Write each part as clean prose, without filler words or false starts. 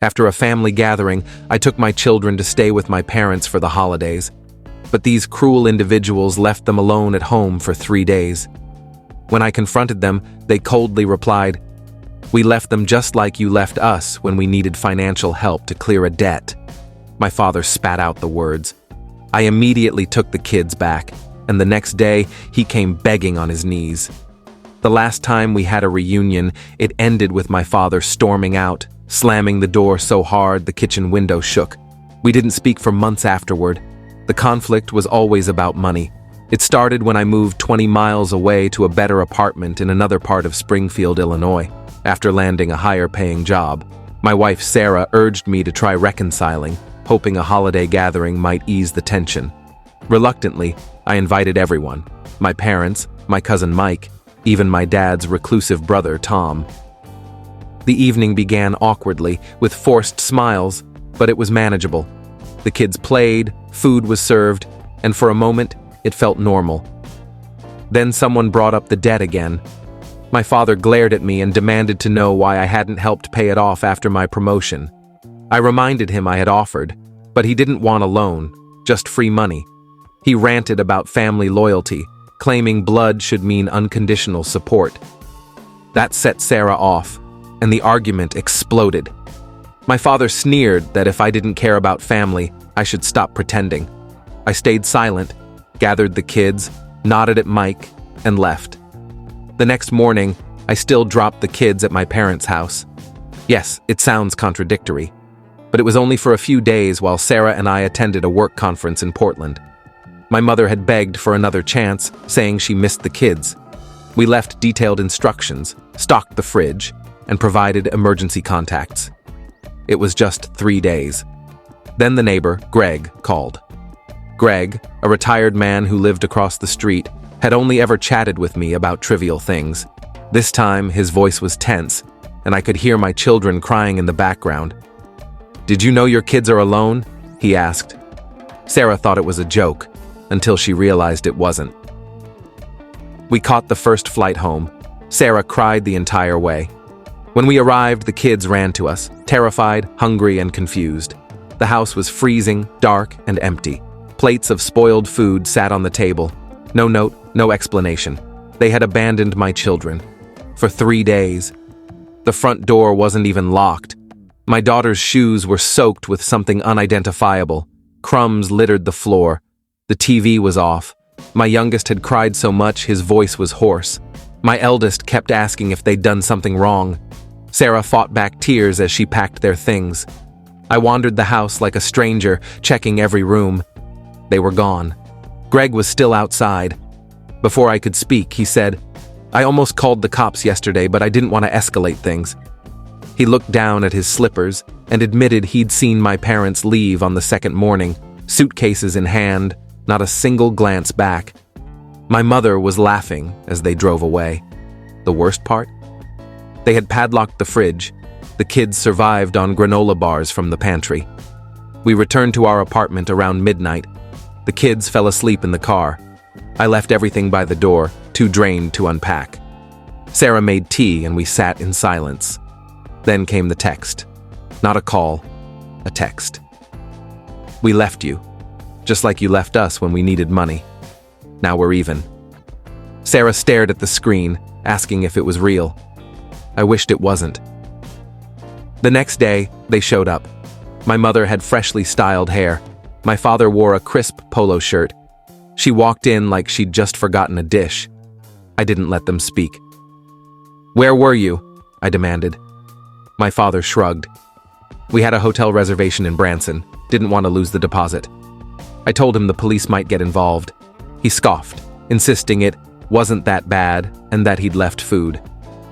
After a family gathering, I took my children to stay with my parents for the holidays. But these cruel individuals left them alone at home for 3 days. When I confronted them, they coldly replied, "We left them just like you left us when we needed financial help to clear a debt." My father spat out the words. I immediately took the kids back, and the next day he came begging on his knees. The last time we had a reunion, it ended with my father storming out, slamming the door so hard the kitchen window shook. We didn't speak for months afterward. The conflict was always about money. It started when I moved 20 miles away to a better apartment in another part of Springfield, Illinois, after landing a higher-paying job. My wife, Sarah, urged me to try reconciling, hoping a holiday gathering might ease the tension. Reluctantly, I invited everyone: my parents, my cousin Mike, even my dad's reclusive brother, Tom. The evening began awkwardly, with forced smiles, but it was manageable. The kids played, food was served, and for a moment, it felt normal. Then someone brought up the debt again. My father glared at me and demanded to know why I hadn't helped pay it off after my promotion. I reminded him I had offered, but he didn't want a loan, just free money. He ranted about family loyalty, claiming blood should mean unconditional support. That set Sarah off, and the argument exploded. My father sneered that if I didn't care about family, I should stop pretending. I stayed silent, gathered the kids, nodded at Mike, and left. The next morning, I still dropped the kids at my parents' house. Yes, it sounds contradictory, but it was only for a few days while Sarah and I attended a work conference in Portland. My mother had begged for another chance, saying she missed the kids. We left detailed instructions, stocked the fridge, and provided emergency contacts. It was just 3 days. Then the neighbor, Greg, called. Greg, a retired man who lived across the street, had only ever chatted with me about trivial things. This time, his voice was tense, and I could hear my children crying in the background. "Did you know your kids are alone?" he asked. Sarah thought it was a joke, until she realized it wasn't. We caught the first flight home. Sarah cried the entire way. When we arrived, the kids ran to us, terrified, hungry, and confused. The house was freezing, dark, and empty. Plates of spoiled food sat on the table. No note, no explanation. They had abandoned my children. For 3 days. The front door wasn't even locked. My daughter's shoes were soaked with something unidentifiable. Crumbs littered the floor. The TV was off. My youngest had cried so much his voice was hoarse. My eldest kept asking if they'd done something wrong. Sarah fought back tears as she packed their things. I wandered the house like a stranger, checking every room. They were gone. Greg was still outside. Before I could speak, he said, "I almost called the cops yesterday, but I didn't want to escalate things." He looked down at his slippers and admitted he'd seen my parents leave on the second morning, suitcases in hand, not a single glance back. My mother was laughing as they drove away. The worst part? They had padlocked the fridge. The kids survived on granola bars from the pantry. We returned to our apartment around midnight. The kids fell asleep in the car. I left everything by the door, too drained to unpack. Sarah made tea and we sat in silence. Then came the text. Not a call, a text. "We left you, just like you left us when we needed money. Now we're even." Sarah stared at the screen, asking if it was real. I wished it wasn't. The next day, they showed up. My mother had freshly styled hair. My father wore a crisp polo shirt. She walked in like she'd just forgotten a dish. I didn't let them speak. "Where were you?" I demanded. My father shrugged. "We had a hotel reservation in Branson. Didn't want to lose the deposit." I told him the police might get involved. He scoffed, insisting it wasn't that bad and that he'd left food.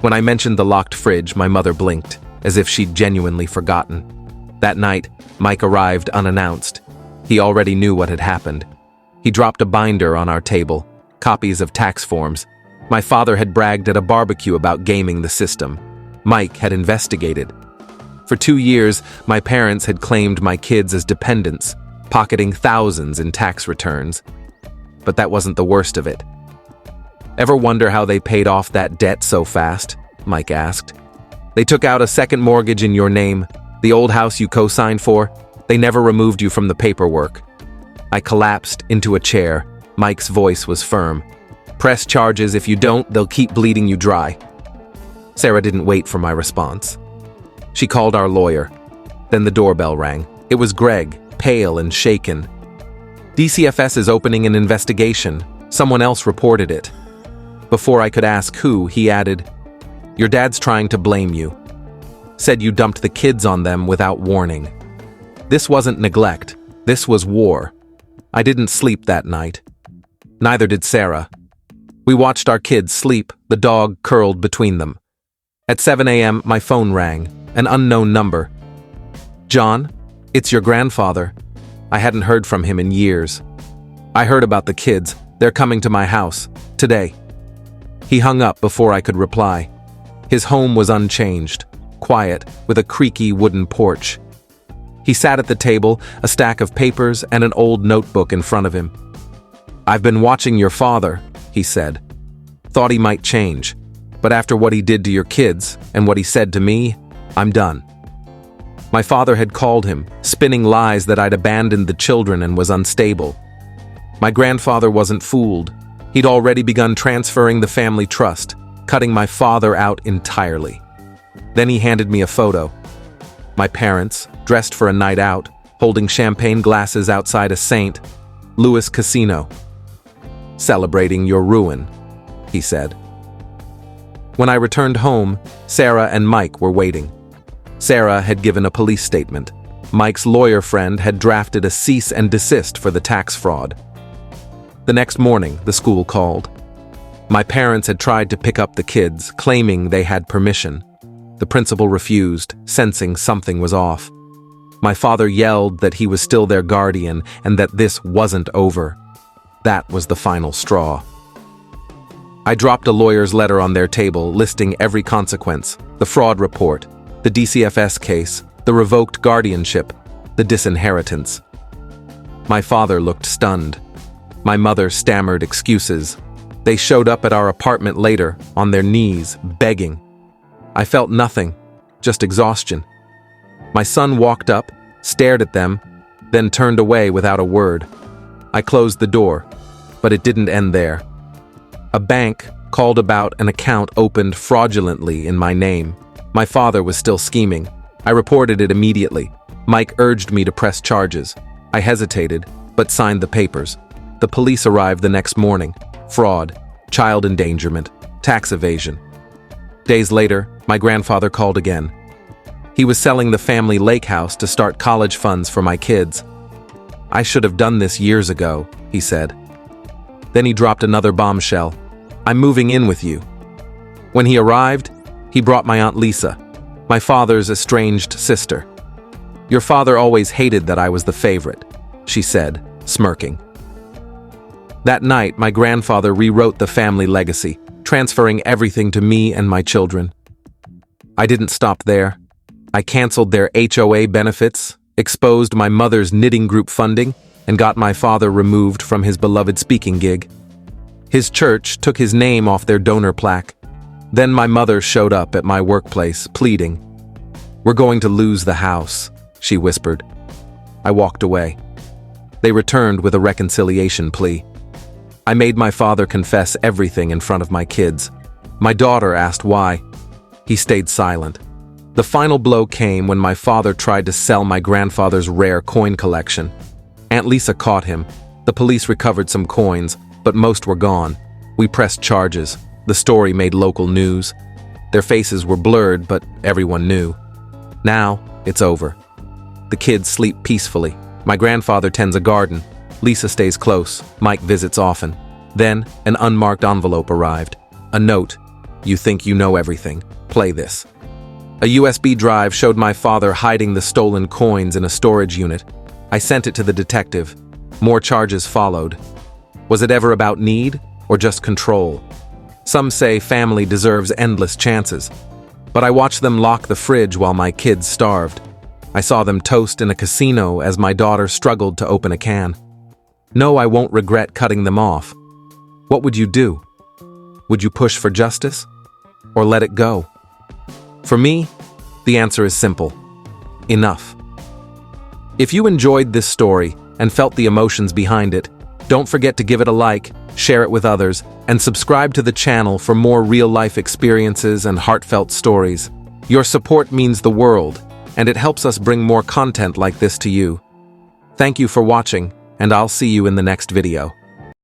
When I mentioned the locked fridge, my mother blinked, as if she'd genuinely forgotten. That night, Mike arrived unannounced. He already knew what had happened. He dropped a binder on our table, copies of tax forms. My father had bragged at a barbecue about gaming the system. Mike had investigated. For 2 years, my parents had claimed my kids as dependents, pocketing thousands in tax returns. But that wasn't the worst of it. "Ever wonder how they paid off that debt so fast?" Mike asked. "They took out a second mortgage in your name, The old house you co-signed for? They never removed you from the paperwork. I collapsed into a chair. Mike's voice was firm. Press charges. If you don't, they'll keep bleeding you dry. Sarah didn't wait for my response. She called our lawyer. Then the doorbell rang. It was Greg, pale and shaken. DCFS is opening an investigation. Someone else reported it. Before I could ask who, he added, "Your dad's trying to blame you. Said you dumped the kids on them without warning." This wasn't neglect. This was war. I didn't sleep that night. Neither did Sarah. We watched our kids sleep, the dog curled between them. At 7 a.m., my phone rang, an unknown number. "John, it's your grandfather." I hadn't heard from him in years. "I heard about the kids. They're coming to my house. Today." He hung up before I could reply. His home was unchanged, quiet, with a creaky wooden porch. He sat at the table, a stack of papers and an old notebook in front of him. "I've been watching your father," he said. "Thought he might change. But after what he did to your kids and what he said to me, I'm done." My father had called him, spinning lies that I'd abandoned the children and was unstable. My grandfather wasn't fooled. He'd already begun transferring the family trust, cutting my father out entirely. Then he handed me a photo. My parents, dressed for a night out, holding champagne glasses outside a St. Louis casino. "Celebrating your ruin," he said. When I returned home, Sarah and Mike were waiting. Sarah had given a police statement. Mike's lawyer friend had drafted a cease and desist for the tax fraud. The next morning, the school called. My parents had tried to pick up the kids, claiming they had permission. The principal refused, sensing something was off. My father yelled that he was still their guardian and that this wasn't over. That was the final straw. I dropped a lawyer's letter on their table, listing every consequence: the fraud report, the DCFS case, the revoked guardianship, the disinheritance. My father looked stunned. My mother stammered excuses. They showed up at our apartment later, on their knees, begging. I felt nothing, just exhaustion. My son walked up, stared at them, then turned away without a word. I closed the door, but it didn't end there. A bank called about an account opened fraudulently in my name. My father was still scheming. I reported it immediately. Mike urged me to press charges. I hesitated, but signed the papers. The police arrived the next morning. Fraud, child endangerment, tax evasion. Days later, my grandfather called again. He was selling the family lake house to start college funds for my kids. "I should have done this years ago," he said. Then he dropped another bombshell. "I'm moving in with you." When he arrived, he brought my Aunt Lisa, my father's estranged sister. "Your father always hated that I was the favorite," she said, smirking. That night, my grandfather rewrote the family legacy, transferring everything to me and my children. I didn't stop there. I canceled their HOA benefits, exposed my mother's knitting group funding, and got my father removed from his beloved speaking gig. His church took his name off their donor plaque. Then my mother showed up at my workplace, pleading. "We're going to lose the house," she whispered. I walked away. They returned with a reconciliation plea. I made my father confess everything in front of my kids. My daughter asked why. He stayed silent. The final blow came when my father tried to sell my grandfather's rare coin collection. Aunt Lisa caught him. The police recovered some coins, but most were gone. We pressed charges. The story made local news. Their faces were blurred, but everyone knew. Now, it's over. The kids sleep peacefully. My grandfather tends a garden. Lisa stays close. Mike visits often. Then, an unmarked envelope arrived. A note. "You think you know everything. Play this." A USB drive showed my father hiding the stolen coins in a storage unit. I sent it to the detective. More charges followed. Was it ever about need or just control? Some say family deserves endless chances. But I watched them lock the fridge while my kids starved. I saw them toast in a casino as my daughter struggled to open a can. No, I won't regret cutting them off. What would you do? Would you push for justice? Or let it go? For me, the answer is simple. enough. If you enjoyed this story and felt the emotions behind it, don't forget to give it a like, share it with others, and subscribe to the channel for more real-life experiences and heartfelt stories. Your support means the world, and it helps us bring more content like this to you. Thank you for watching, and I'll see you in the next video.